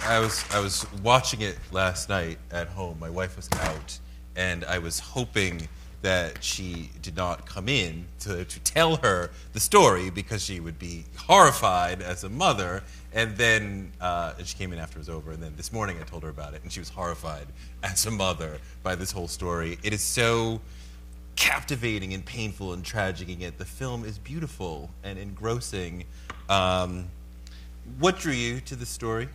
I was watching it last night at home. My wife was out, and I was hoping that she did not come in to tell her the story because she would be horrified as a mother. And then she came in after it was over. And then this morning I told her about it, and she was horrified as a mother by this whole story. It is so captivating and painful and tragic, and yet the film is beautiful and engrossing. What drew you to the story?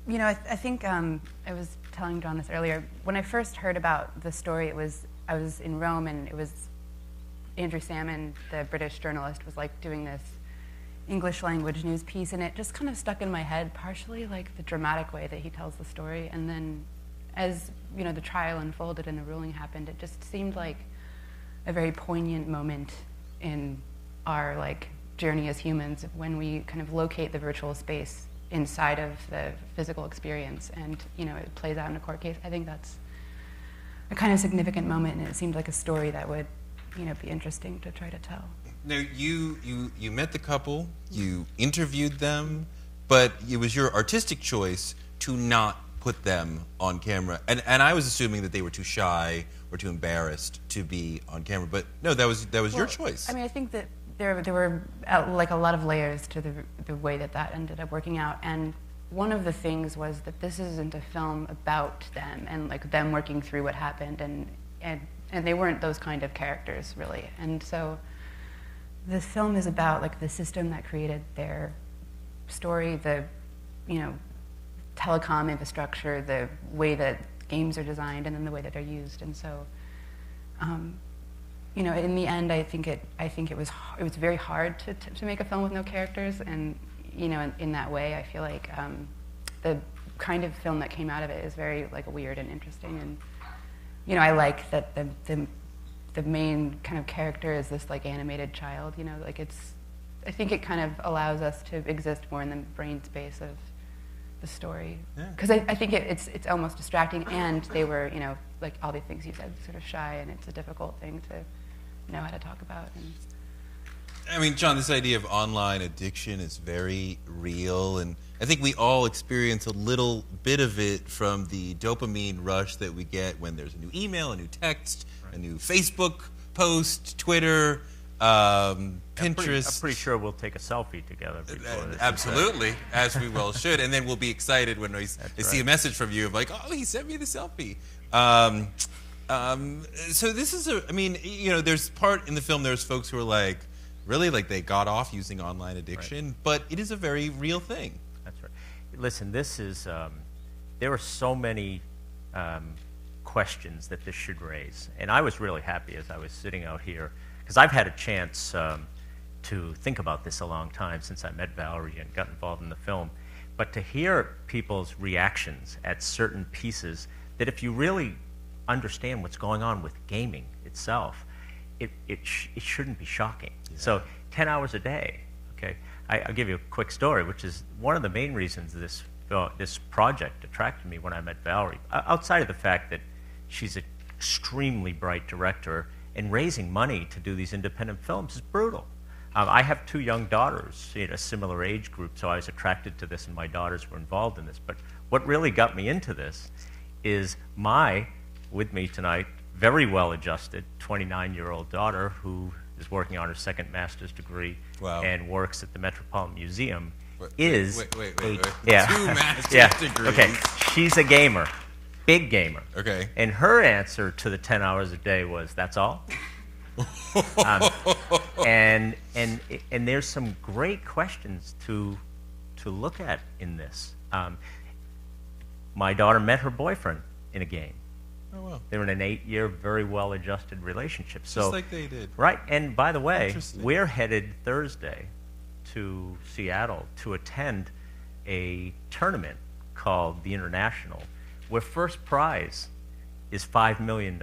You know, I think I was telling John this earlier. When I first heard about the story, I was in Rome, and it was Andrew Salmon, the British journalist, was like doing this English language news piece, and it just kind of stuck in my head, partially like the dramatic way that he tells the story, and then as you know the trial unfolded and the ruling happened, it just seemed like a very poignant moment in our like journey as humans when we kind of locate the virtual space inside of the physical experience, and you know it plays out in a court case. I think that's a kind of significant moment, and it seemed like a story that would, you know, be interesting to try to tell. Now you met the couple, you interviewed them, but it was your artistic choice to not put them on camera, and I was assuming that they were too shy or too embarrassed to be on camera. But no, that was your choice. I mean, I think that there were like a lot of layers to the way that ended up working out, and one of the things was that this isn't a film about them and like them working through what happened, and they weren't those kind of characters really, and so the film is about like the system that created their story, the telecom infrastructure, the way that games are designed, and then the way that they're used, and so. In the end, I think it was very hard to make a film with no characters, and in that way, I feel like the kind of film that came out of it is very like weird and interesting, and I like that the main kind of character is this like animated child. I think it kind of allows us to exist more in the brain space of the story, because I think it's almost distracting, and they were like all the things you said, sort of shy, and it's a difficult thing to know how to talk about. And I mean, John, this idea of online addiction is very real, and I think we all experience a little bit of it from the dopamine rush that we get when there's a new email, a new text, a new Facebook post, Twitter, Pinterest. I'm pretty sure we'll take a selfie together before this. Absolutely, as we well should, and then we'll be excited when they see a message from you of like, oh, he sent me the selfie. So this is there's part in the film, there's folks who are like, really, like they got off using online addiction, but it is a very real thing. That's right. Listen, this is, there are so many questions that this should raise, and I was really happy as I was sitting out here, because I've had a chance to think about this a long time since I met Valerie and got involved in the film, but to hear people's reactions at certain pieces, that if you really understand what's going on with gaming itself, it shouldn't be shocking. Yeah. So 10 hours a day, okay? I'll give you a quick story, which is one of the main reasons this project attracted me when I met Valerie, outside of the fact that she's an extremely bright director, and raising money to do these independent films is brutal. I have two young daughters in a similar age group, so I was attracted to this, and my daughters were involved in this. But what really got me into this is with me tonight, very well-adjusted 29-year-old daughter who is working on her second master's degree and works at the Metropolitan Museum. Wait. Yeah. 2 master's degrees. Okay, she's a gamer, big gamer. Okay. And her answer to the 10 hours a day was, "That's all." And there's some great questions to look at in this. My daughter met her boyfriend in a game. Oh, wow. They're in an 8-year, very well-adjusted relationship. Just like they did. Right, and by the way, we're headed Thursday to Seattle to attend a tournament called the International, where first prize is $5 million,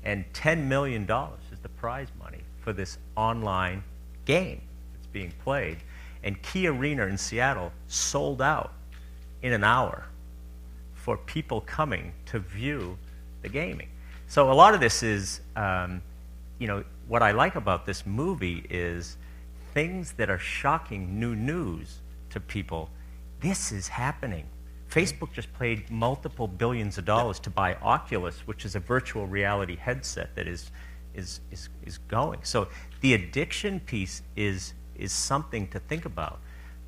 and $10 million is the prize money for this online game that's being played. And Key Arena in Seattle sold out in an hour for people coming to view the gaming. So a lot of this is, what I like about this movie is things that are shocking new news to people this is happening. Facebook just paid multiple billions of dollars to buy Oculus, which is a virtual reality headset that is going. So the addiction piece is something to think about.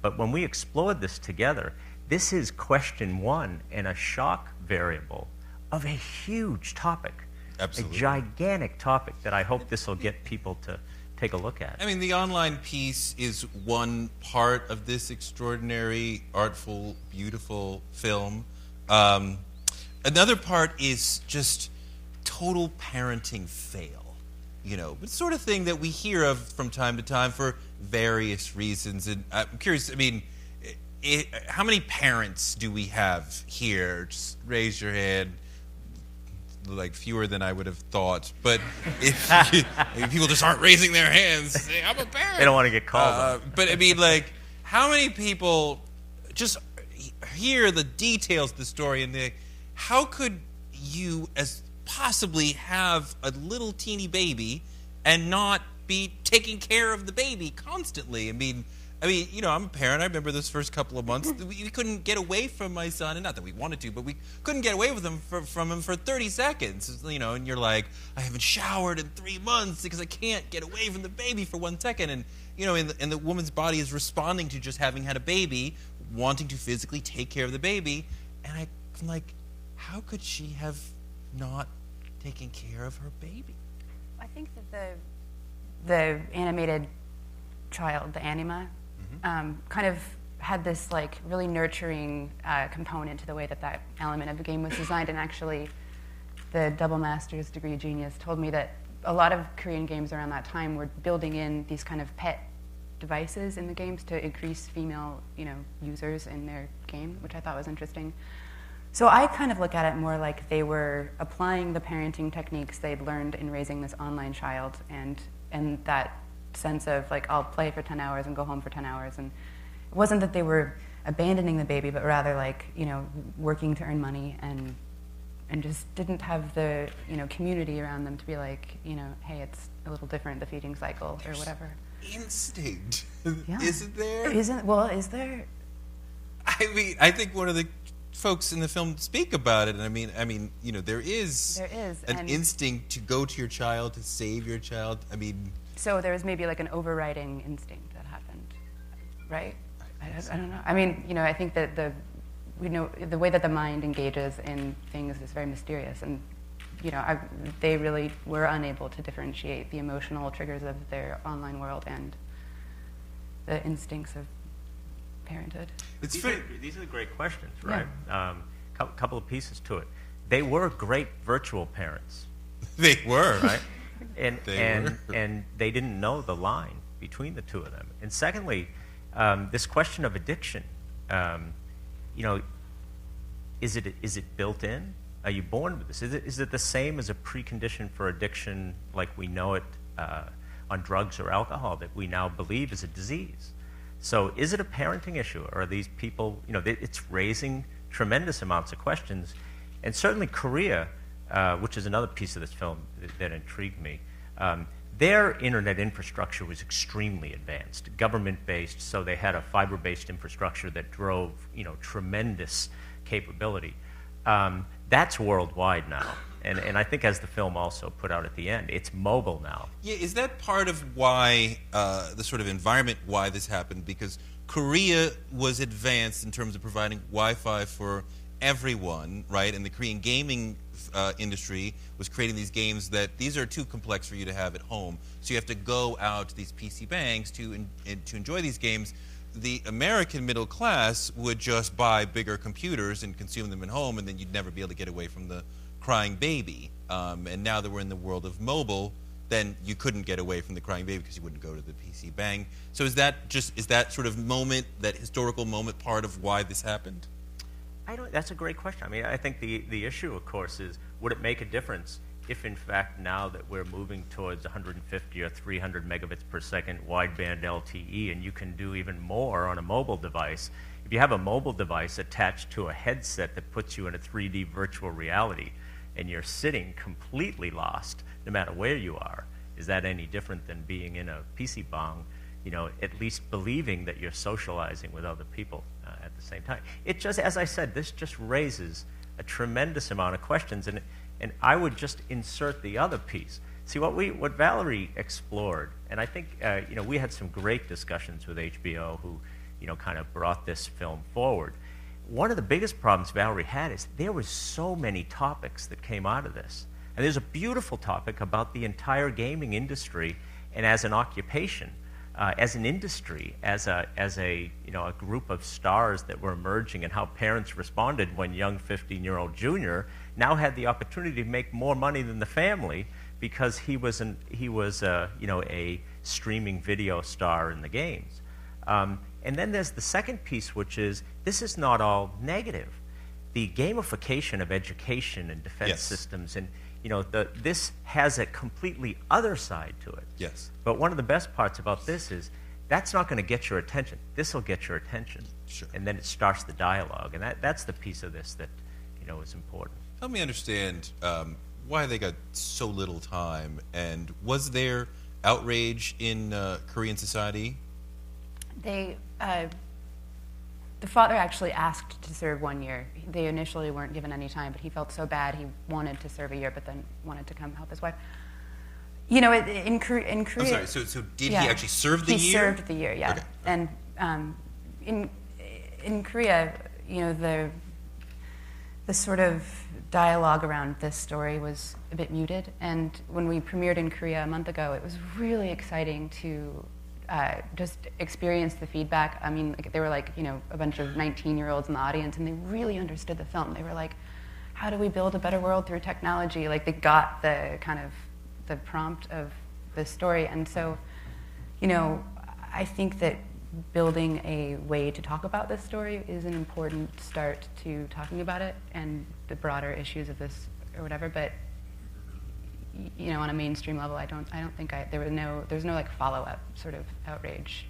But when we explored this together, this is question one and a shock variable of a huge topic. Absolutely. A gigantic topic that I hope this will get people to take a look at. I mean, the online piece is one part of this extraordinary, artful, beautiful film. Another part is just total parenting fail. You know, the sort of thing that we hear of from time to time for various reasons. And I'm curious, I mean, how many parents do we have here? Just raise your hand. Like fewer than I would have thought, but if people just aren't raising their hands, say, I'm a parent. They don't want to get called. But I mean, like, how many people just hear the details of the story and how could you as possibly have a little teeny baby and not be taking care of the baby constantly? I mean, you know, I'm a parent. I remember those first couple of months. We couldn't get away from my son, and not that we wanted to, but we couldn't get away with him from him for 30 seconds. You know, and you're like, I haven't showered in 3 months because I can't get away from the baby for 1 second. And you know, and the woman's body is responding to just having had a baby, wanting to physically take care of the baby. And I'm like, how could she have not taken care of her baby? I think that the animated child, the anima, kind of had this like really nurturing component to the way that element of the game was designed. And actually, the double master's degree genius told me that a lot of Korean games around that time were building in these kind of pet devices in the games to increase female, you know, users in their game, which I thought was interesting. So I kind of look at it more like they were applying the parenting techniques they'd learned in raising this online child, and that sense of like, I'll play for 10 hours and go home for 10 hours. And it wasn't that they were abandoning the baby, but rather like, you know, working to earn money and just didn't have the, you know, community around them to be like, you know, hey, it's a little different, the feeding cycle or whatever. Instinct. Yeah. Isn't there? Is there? I mean, I think one of the folks in the film speak about it, and I mean, you know, there is an instinct to go to your child, to save your child. I mean, so there was maybe like an overriding instinct that happened, right? I don't know. I mean, you know, I think that we know the way that the mind engages in things is very mysterious, and you know, they really were unable to differentiate the emotional triggers of their online world and the instincts of parenthood. These are the great questions, right? Yeah. Couple of pieces to it. They were great virtual parents. They were, right? And they didn't know the line between the two of them. And secondly, this question of addiction, you know, is it built in? Are you born with this? Is it the same as a precondition for addiction, like we know it on drugs or alcohol, that we now believe is a disease? So is it a parenting issue, or are these people, you know, it's raising tremendous amounts of questions. And certainly Korea, which is another piece of this film that intrigued me, their internet infrastructure was extremely advanced, government-based, so they had a fiber-based infrastructure that drove, you know, tremendous capability. That's worldwide now. And I think, as the film also put out at the end, it's mobile now. Yeah, is that part of why, the sort of environment why this happened? Because Korea was advanced in terms of providing Wi-Fi for everyone, right? And the Korean gaming industry was creating these games that these are too complex for you to have at home. So you have to go out to these PC banks to enjoy these games. The American middle class would just buy bigger computers and consume them at home, and then you'd never be able to get away from the crying baby. And now that we're in the world of mobile, then you couldn't get away from the crying baby because you wouldn't go to the PC bang. So is that sort of moment, that historical moment, part of why this happened? That's a great question. I mean, I think the issue, of course, is would it make a difference if, in fact, now that we're moving towards 150 or 300 megabits per second wideband LTE, and you can do even more on a mobile device, if you have a mobile device attached to a headset that puts you in a 3D virtual reality, and you're sitting completely lost, no matter where you are, is that any different than being in a PC bang, you know, at least believing that you're socializing with other people? at the same time. It just, as I said, this just raises a tremendous amount of questions, and I would just insert the other piece. See, what Valerie explored, and I think we had some great discussions with HBO who kind of brought this film forward. One of the biggest problems Valerie had is there were so many topics that came out of this. And there's a beautiful topic about the entire gaming industry and as an occupation, as an industry, as a group of stars that were emerging, and how parents responded when young 15-year-old Junior now had the opportunity to make more money than the family because he was a streaming video star in the games. And then there's the second piece, which is this is not all negative. The gamification of education and defense systems, and this has a completely other side to it. Yes. But one of the best parts about this is that's not going to get your attention. This will get your attention. Sure. And then it starts the dialogue, and that's the piece of this that is important. Help me understand why they got so little time, and was there outrage in Korean society? The father actually asked to serve 1 year. They initially weren't given any time, but he felt so bad he wanted to serve a year, but then wanted to come help his wife. In Korea. I'm sorry. So did he actually serve the year? He served the year, yeah. Okay. And in Korea, the sort of dialogue around this story was a bit muted. And when we premiered in Korea a month ago, it was really exciting to just experience the feedback. I mean, there were a bunch of 19-year-olds in the audience, and they really understood the film. They were like, how do we build a better world through technology? Like, they got the kind of the prompt of the story. And so, I think that building a way to talk about this story is an important start to talking about it and the broader issues of this or whatever. But on a mainstream level, I don't think there's no follow-up sort of outrage.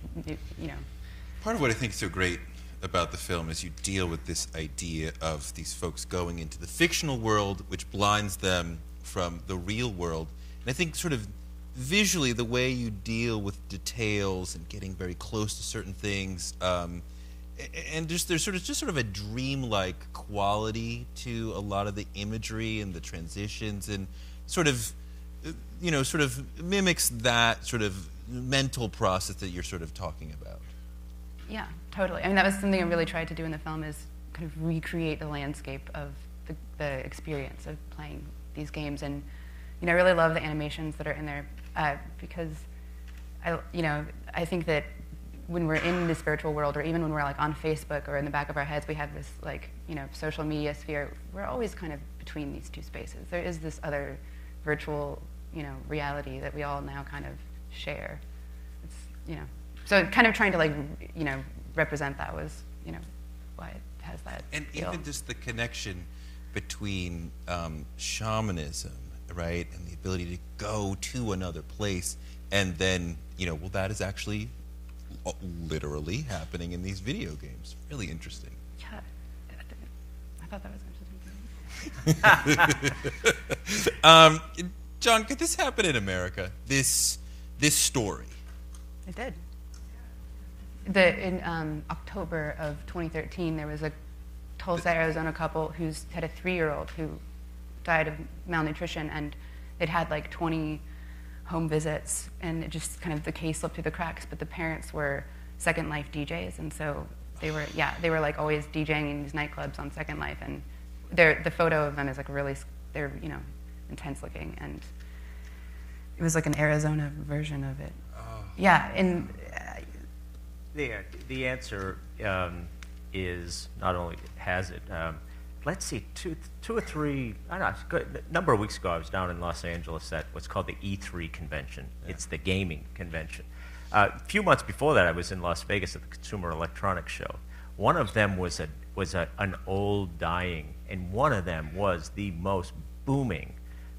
Part of what I think is so great about the film is you deal with this idea of these folks going into the fictional world, which blinds them from the real world. And I think sort of visually, the way you deal with details and getting very close to certain things, and there's sort of a dreamlike quality to a lot of the imagery and the transitions, and sort of mimics that sort of mental process that you're sort of talking about. Yeah, totally. I mean, that was something I really tried to do in the film, is kind of recreate the landscape of the experience of playing these games. And I really love the animations that are in there because I think that when we're in this virtual world, or even when we're on Facebook or in the back of our heads, we have this social media sphere. We're always kind of between these two spaces. There is this other virtual reality that we all now kind of share. It's, so kind of trying to represent that was why it has that and feel. Even just the connection between shamanism, right, and the ability to go to another place, and then that is actually literally happening in these video games. Really interesting. Yeah, I thought that was interesting. John, could this happen in America? This story? It did. In October of 2013, there was a Tulsa, Arizona couple who had a 3-year-old who died of malnutrition, and they'd had 20 home visits, and it just kind of the case slipped through the cracks. But the parents were Second Life DJs, and so they were always DJing in these nightclubs on Second Life, and the photo of them is they're intense looking, and it was an Arizona version of it. Oh. Yeah, and the answer is not only has it. Let's see, two or three, I don't know, a number of weeks ago I was down in Los Angeles at what's called the E3 convention. Yeah. It's the gaming convention. A few months before that, I was in Las Vegas at the Consumer Electronics Show. One of them was an old dying, and one of them was the most booming,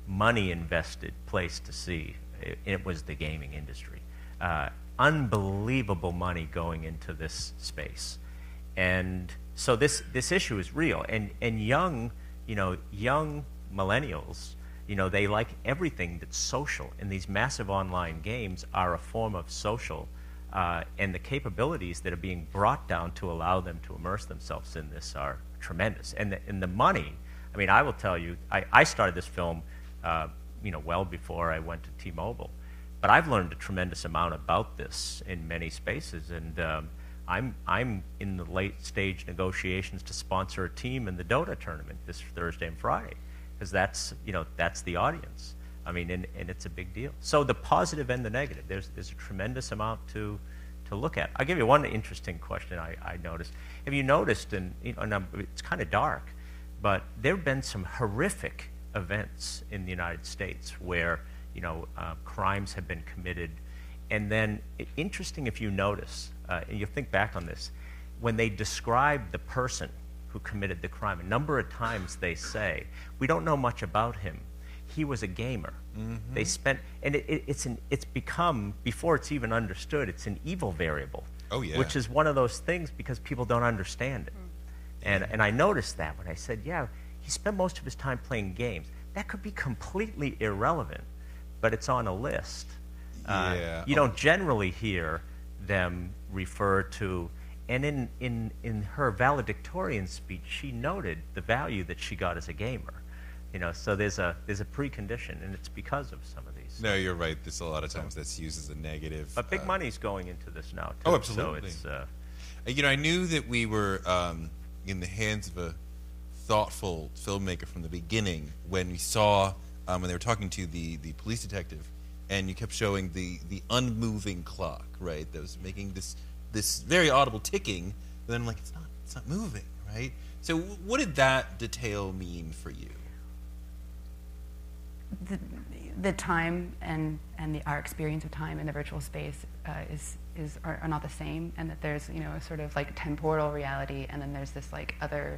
money-invested place to see. It was the gaming industry. Unbelievable money going into this space. And so this issue is real, and young millennials, they like everything that's social, and these massive online games are a form of social And the capabilities that are being brought down to allow them to immerse themselves in this are tremendous. And the money, I mean, I will tell you, I started this film well before I went to T-Mobile. But I've learned a tremendous amount about this in many spaces, and I'm in the late stage negotiations to sponsor a team in the Dota tournament this Thursday and Friday, because that's the audience. I mean, and it's a big deal. So the positive and the negative, there's a tremendous amount to look at. I'll give you one interesting question I noticed. Have you noticed, and it's kind of dark, but there have been some horrific events in the United States where crimes have been committed, and then interesting if you notice, and you'll think back on this, when they describe the person who committed the crime, a number of times they say, we don't know much about him. He was a gamer. Mm-hmm. They spent, and it's become, before it's even understood, it's an evil variable. Oh yeah. Which is one of those things because people don't understand it. And I noticed that when I said, yeah, he spent most of his time playing games. That could be completely irrelevant, but it's on a list. You don't generally hear them refer to, and in her valedictorian speech, she noted the value that she got as a gamer. So there's a precondition, and it's because of some of these. No, you're right. There's a lot of times that's used as a negative. But big money's going into this now, too. Oh, absolutely. So it's, I knew that we were in the hands of a thoughtful filmmaker from the beginning when we saw, when they were talking to the police detective, and you kept showing the unmoving clock, right? That was making this very audible ticking, but then I'm like, it's not moving, right? So what did that detail mean for you? The time and our experience of time in the virtual space are not the same, and that there's a sort of like temporal reality, and then there's this like other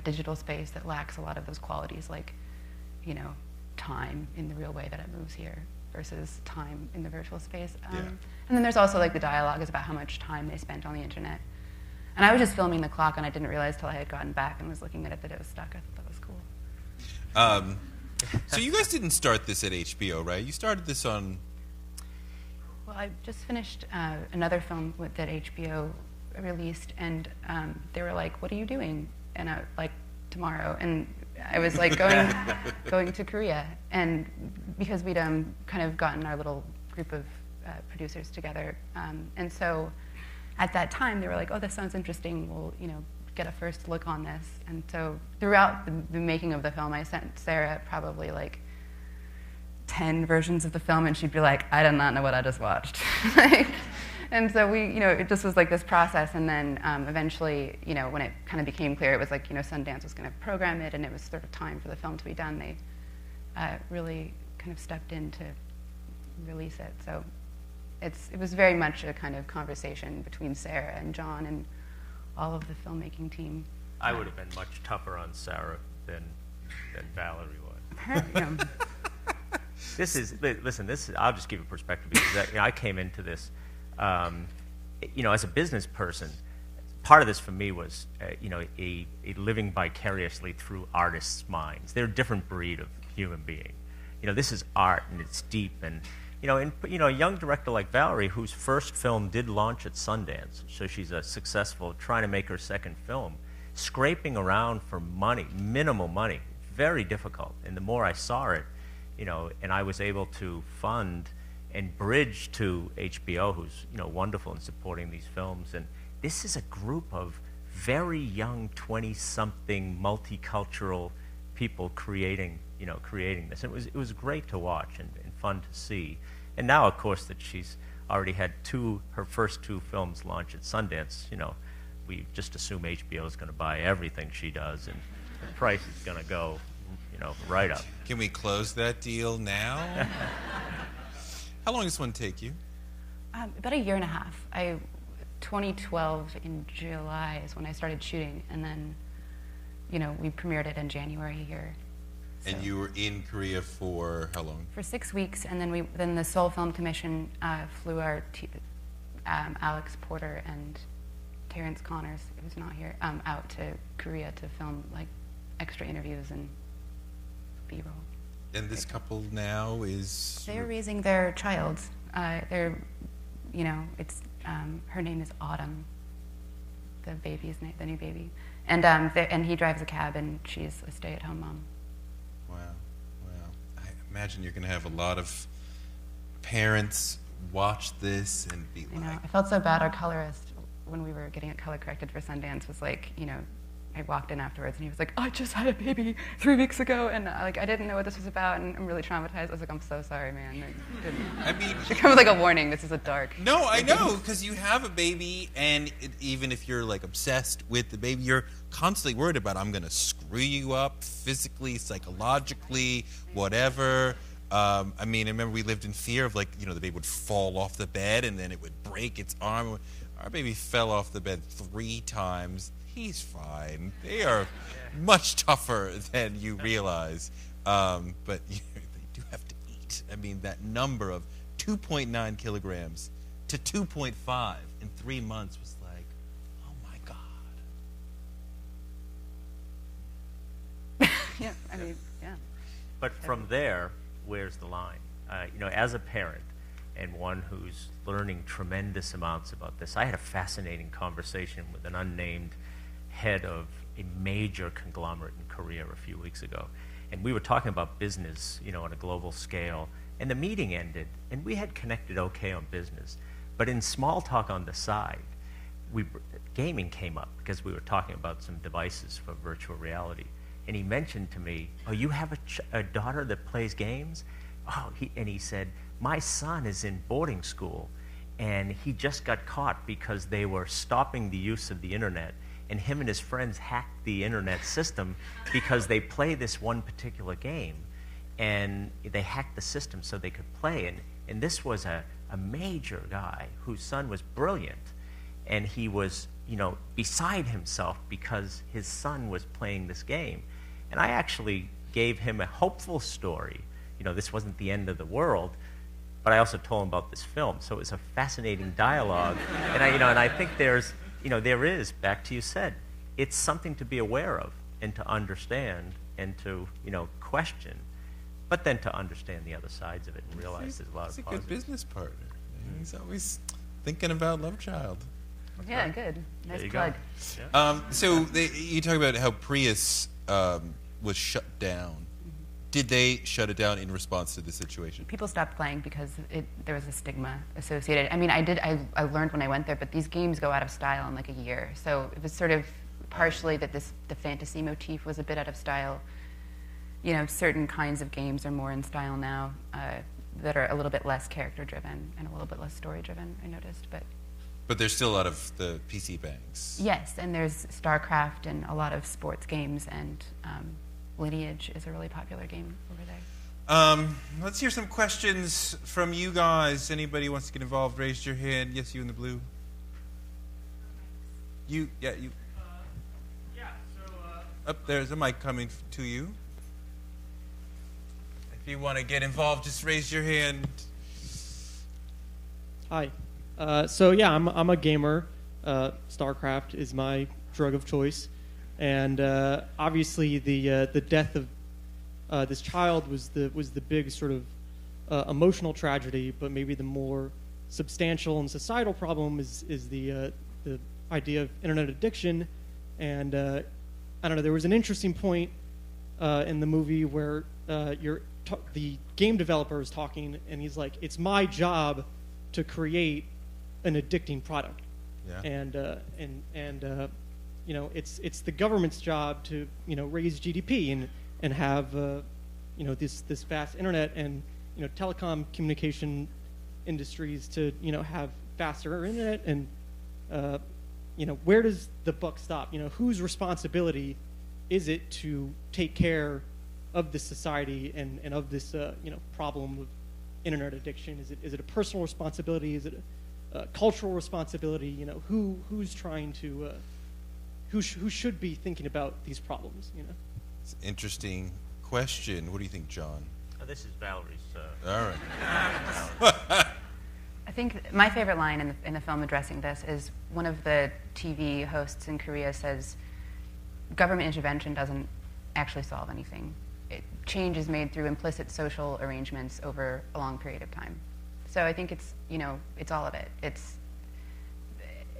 digital space that lacks a lot of those qualities, like time in the real way that it moves here versus time in the virtual space. And then there's also like the dialogue is about how much time they spent on the internet. And I was just filming the clock, and I didn't realize till I had gotten back and was looking at it that it was stuck. I thought that was cool. So you guys didn't start this at HBO, right? You started this on... Well, I just finished another film that HBO released, and they were like, "What are you doing?" And I like, "Tomorrow." And I was like going to Korea, and because we'd kind of gotten our little group of producers together, and so at that time they were like, "Oh, this sounds interesting. We'll get a first look on this." And so throughout the making of the film, I sent Sarah probably like 10 versions of the film, and she'd be like, "I did not know what I just watched." And so we, it just was like this process, and then eventually, when it kind of became clear, it was like, Sundance was going to program it, and it was sort of time for the film to be done. They really kind of stepped in to release it. So it was very much a kind of conversation between Sarah and John and all of the filmmaking team. I would have been much tougher on Sarah than Valerie was. I'll just give you perspective, because I came into this, as a business person. Part of this for me was, a living vicariously through artists' minds. They're a different breed of human being. This is art, and it's deep, and a young director like Valerie, whose first film did launch at Sundance, so she's trying to make her second film, scraping around for money, minimal money, very difficult. And the more I saw it, and I was able to fund and bridge to HBO, who's wonderful in supporting these films. And this is a group of very young 20-something multicultural people creating this. And it was great to watch and fun to see. And now, of course, that she's already had her first two films launch at Sundance, we just assume HBO is going to buy everything she does, and the price is going to go, right up. Can we close that deal now? How long does this one take you? About a year and a half. 2012 in July is when I started shooting, and then, we premiered it in January here. So. And you were in Korea for how long? For 6 weeks, and then the Seoul Film Commission flew our Alex Porter and Terrence Connors, who's not here, out to Korea to film like extra interviews and B-roll. And this couple now is... They're raising their child. They're, her name is Autumn, the baby's name, the new baby. And he drives a cab, and she's a stay-at-home mom. Wow. I imagine you're going to have a lot of parents watch this and be like... I felt so bad. Our colorist, when we were getting it color corrected for Sundance, was like, I walked in afterwards, and he was like, I just had a baby 3 weeks ago, and I didn't know what this was about, and I'm really traumatized. I was like, I'm so sorry, man. I mean... It comes like a warning. This is a dark... No, I know, because you have a baby, and even if you're, like, obsessed with the baby, you're constantly worried about, I'm going to screw you up physically, psychologically, whatever. I remember we lived in fear of, the baby would fall off the bed, and then it would break its arm. Our baby fell off the bed 3 times. He's fine. They are much tougher than you realize. But they do have to eat. That number of 2.9 kilograms to 2.5 in 3 months was like, oh my God. Yeah. But from there, where's the line? As a parent and one who's learning tremendous amounts about this, I had a fascinating conversation with an unnamed head of a major conglomerate in Korea a few weeks ago. And we were talking about business, on a global scale. And the meeting ended, and we had connected okay on business. But in small talk on the side, gaming came up because we were talking about some devices for virtual reality. And he mentioned to me, oh, you have a daughter that plays games? He said, my son is in boarding school, and he just got caught because they were stopping the use of the internet. And him and his friends hacked the internet system because they play this one particular game. And they hacked the system so they could play. And this was a major guy whose son was brilliant. And he was, beside himself because his son was playing this game. And I actually gave him a hopeful story. This wasn't the end of the world. But I also told him about this film. So it was a fascinating dialogue. And I think there is, back to you said, it's something to be aware of and to understand and to, question, but then to understand the other sides of it and realize there's a lot of positives. He's a good business partner. He's always thinking about Love Child. Yeah, good. Nice plug. Yeah. You talk about how Prius was shut down. Did they shut it down in response to the situation? People stopped playing because there was a stigma associated. I learned when I went there, but these games go out of style in like a year. So it was sort of partially that the fantasy motif was a bit out of style. Certain kinds of games are more in style now that are a little bit less character-driven and a little bit less story-driven, I noticed. But there's still a lot of the PC bangs. Yes, and there's StarCraft and a lot of sports games, and Lineage is a really popular game over there. Let's hear some questions from you guys. Anybody wants to get involved, raise your hand. Yes, you in the blue. You. Up there's a mic coming to you. If you want to get involved, just raise your hand. Hi. I'm a gamer. StarCraft is my drug of choice. And obviously, the death of this child was the big sort of emotional tragedy. But maybe the more substantial and societal problem is the idea of internet addiction. And I don't know. There was an interesting point in the movie where the game developer is talking, and he's like, "It's my job to create an addicting product." Yeah. It's the government's job to raise GDP and have this vast internet and telecom communication industries to have faster internet and where does the buck stop? Whose responsibility is it to take care of this society and of this problem of internet addiction? Is it a personal responsibility? Is it a cultural responsibility? Who's trying to who should be thinking about these problems? It's an interesting question. What do you think, John? This is Valerie's. All right. I think my favorite line in the film addressing this is one of the TV hosts in Korea says, government intervention doesn't actually solve anything. Change is made through implicit social arrangements over a long period of time. So I think it's all of it. It's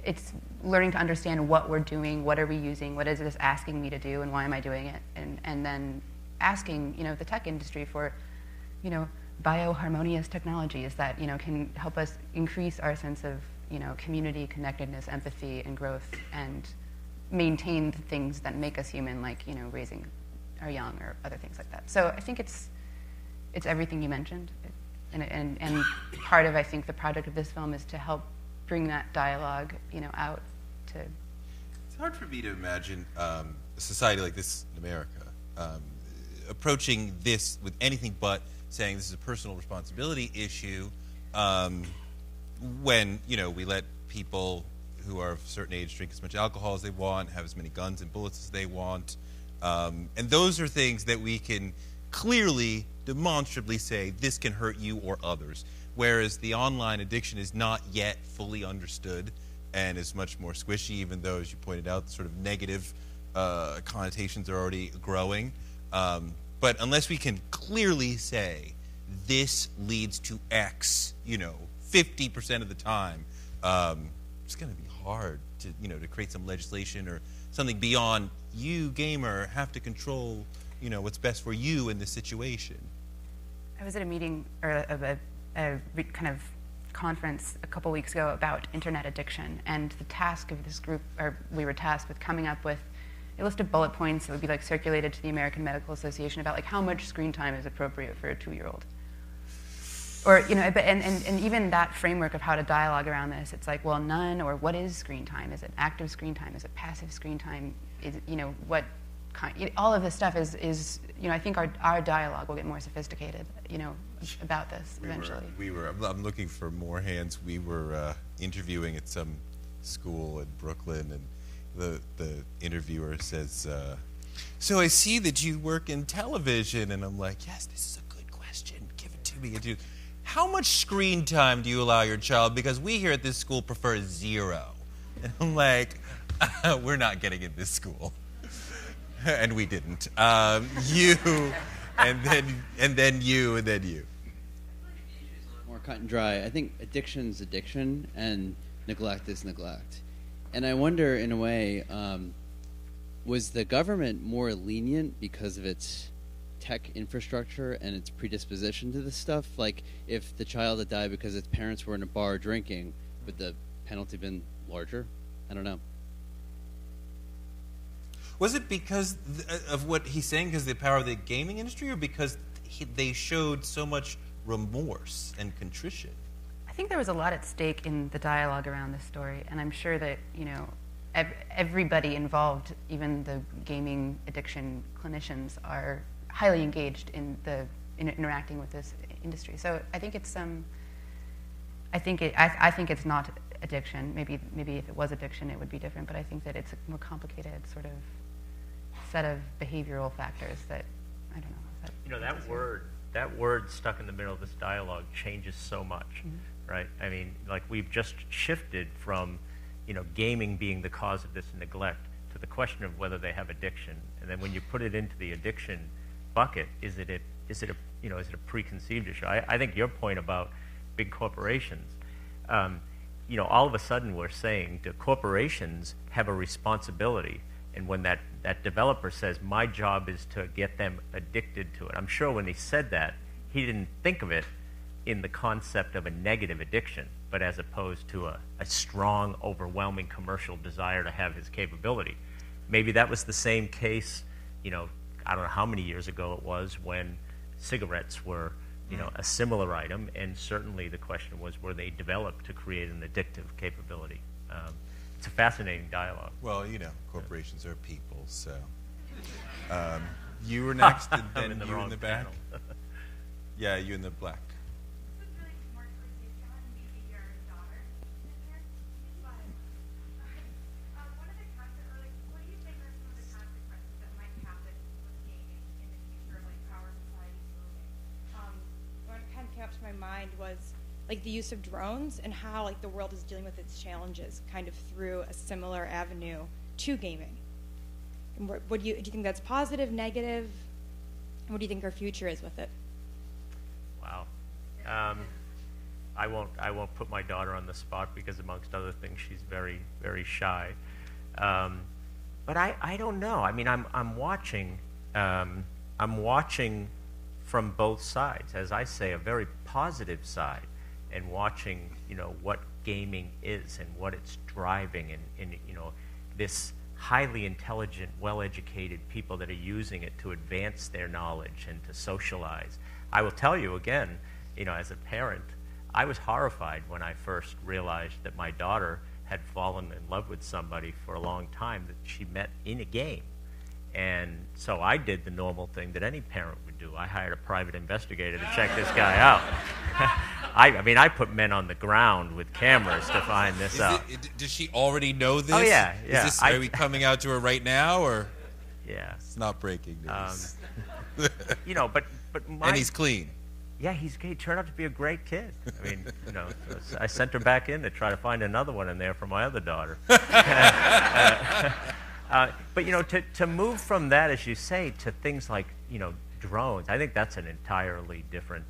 it's learning to understand what we're doing, what are we using, what is this asking me to do, and why am I doing it, and then asking, the tech industry for, bioharmonious technologies that, can help us increase our sense of, community, connectedness, empathy, and growth, and maintain the things that make us human, like, raising our young or other things like that. So I think it's everything you mentioned, and part of, I think, the project of this film is to help bring that dialogue, out to. It's hard for me to imagine a society like this in America approaching this with anything but saying this is a personal responsibility issue. When we let people who are of a certain age drink as much alcohol as they want, have as many guns and bullets as they want, and those are things that we can clearly, demonstrably say this can hurt you or others. Whereas the online addiction is not yet fully understood and is much more squishy, even though, as you pointed out, sort of negative connotations are already growing. But unless we can clearly say this leads to X, 50% of the time, it's going to be hard to, to create some legislation or something beyond you, gamer, have to control, what's best for you in this situation. I was at a meeting or a kind of conference a couple weeks ago about internet addiction, and the task of this group, or we were tasked with coming up with a list of bullet points that would be circulated to the American Medical Association about how much screen time is appropriate for a 2-year-old. Or, and even that framework of how to dialogue around this, it's well, none, or what is screen time? Is it active screen time? Is it passive screen time? Is it, what kind, all of this stuff is I think our dialogue will get more sophisticated, about this eventually. I'm looking for more hands. We were interviewing at some school in Brooklyn, and the interviewer says, so I see that you work in television, and I'm like, yes, this is a good question. Give it to me. And how much screen time do you allow your child? Because we here at this school prefer 0. And I'm like, we're not getting in this school. And we didn't. You, and then you, and then you. More cut and dry. I think addiction is addiction, and neglect is neglect. And I wonder, in a way, was the government more lenient because of its tech infrastructure and its predisposition to this stuff? Like, if the child had died because its parents were in a bar drinking, would the penalty been larger? I don't know. Was it because of what he's saying, because of the power of the gaming industry, or because they showed so much remorse and contrition? I think there was a lot at stake in the dialogue around this story, and I'm sure that, everybody involved, even the gaming addiction clinicians, are highly engaged in interacting with this industry. So I think it's I think it's not addiction. Maybe if it was addiction, it would be different. But I think that it's a more complicated sort of set of behavioral factors that I don't know. That word stuck in the middle of this dialogue changes so much, right? I mean, we've just shifted from, gaming being the cause of this neglect to the question of whether they have addiction, and then when you put it into the addiction bucket, is it a preconceived issue? I think your point about big corporations, all of a sudden we're saying the corporations have a responsibility, and when that developer says, my job is to get them addicted to it, I'm sure when he said that, he didn't think of it in the concept of a negative addiction, but as opposed to a strong, overwhelming commercial desire to have his capability. Maybe that was the same case, I don't know how many years ago it was when cigarettes were, a similar item, and certainly the question was, were they developed to create an addictive capability? It's a fascinating dialogue. Well, corporations are people, so. You were next, and then you in the back. Yeah, you in the black. This is really more towards you, John, maybe your daughter in here. But one of the consequences, what do you think are some of the consequences that might happen with gaming in the future, how our society is moving? What kind of came up to my mind was the use of drones and how the world is dealing with its challenges kind of through a similar avenue to gaming. And what do you think that's positive, negative? And what do you think our future is with it? Wow. I won't put my daughter on the spot because, amongst other things, she's very, very shy. But I don't know. I mean, I'm watching from both sides, as I say, a very positive side, and watching, what gaming is and what it's driving, and this highly intelligent, well-educated people that are using it to advance their knowledge and to socialize. I will tell you again, as a parent, I was horrified when I first realized that my daughter had fallen in love with somebody for a long time that she met in a game. And so I did the normal thing that any parent would do. I hired a private investigator to check this guy out. I put men on the ground with cameras to find this out. Does she already know this? Oh, yeah. Are we coming out to her right now, or? Yeah. It's not breaking news. But and he's clean. Yeah, he turned out to be a great kid. I mean, I sent her back in to try to find another one in there for my other daughter. But to move from that, as you say, to things like drones, I think that's an entirely different.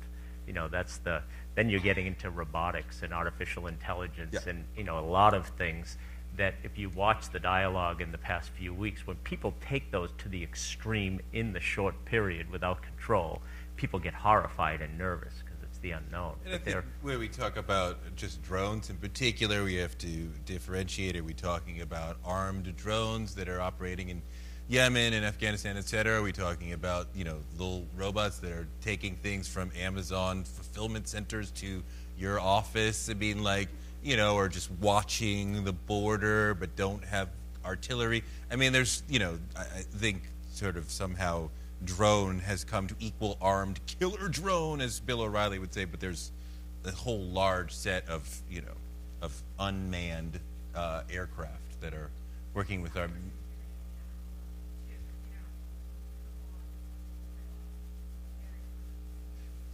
Then you're getting into robotics and artificial intelligence, and a lot of things that, if you watch the dialogue in the past few weeks, when people take those to the extreme in the short period without control, people get horrified and nervous because it's the unknown. And I think where we talk about just drones in particular, we have to differentiate. Are we talking about armed drones that are operating in Yemen and Afghanistan, et cetera? Are we talking about little robots that are taking things from Amazon fulfillment centers to your office? I mean, or just watching the border but don't have artillery. I mean, there's I think sort of somehow drone has come to equal armed killer drone, as Bill O'Reilly would say, but there's a whole large set of of unmanned aircraft that are working with our.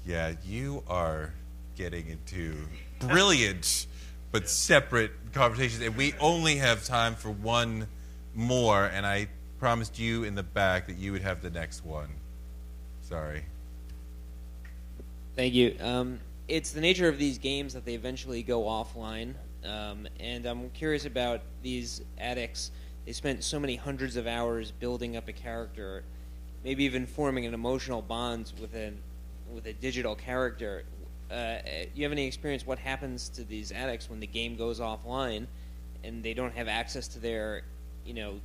Yeah, you are getting into brilliant but separate conversations, and we only have time for one more, and I promised you in the back that you would have the next one. Sorry. Thank you. It's the nature of these games that they eventually go offline, and I'm curious about these addicts. They spent so many hundreds of hours building up a character, maybe even forming an emotional bond with a digital character. You have any experience what happens to these addicts when the game goes offline and they don't have access to their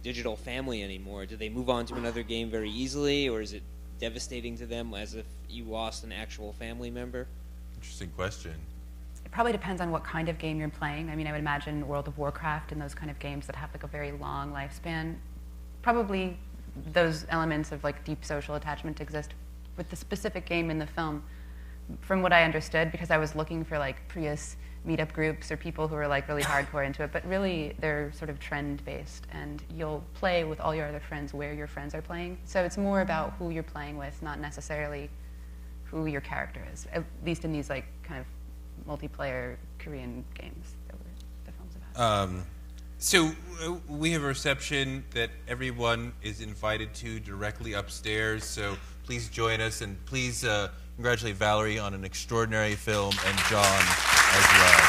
digital family anymore? Do they move on to another game very easily, or is it devastating to them as if you lost an actual family member? Interesting question. It probably depends on what kind of game you're playing. I mean, I would imagine World of Warcraft and those kind of games that have a very long lifespan, probably those elements of deep social attachment exist. With the specific game in the film, from what I understood, because I was looking for Prius meetup groups or people who are really hardcore into it, but really they're sort of trend-based, and you'll play with all your other friends where your friends are playing. So it's more about who you're playing with, not necessarily who your character is, at least in these kind of multiplayer Korean games that the film's about. So we have a reception that everyone is invited to directly upstairs, so please join us, and please congratulate Valerie on an extraordinary film, and John as well.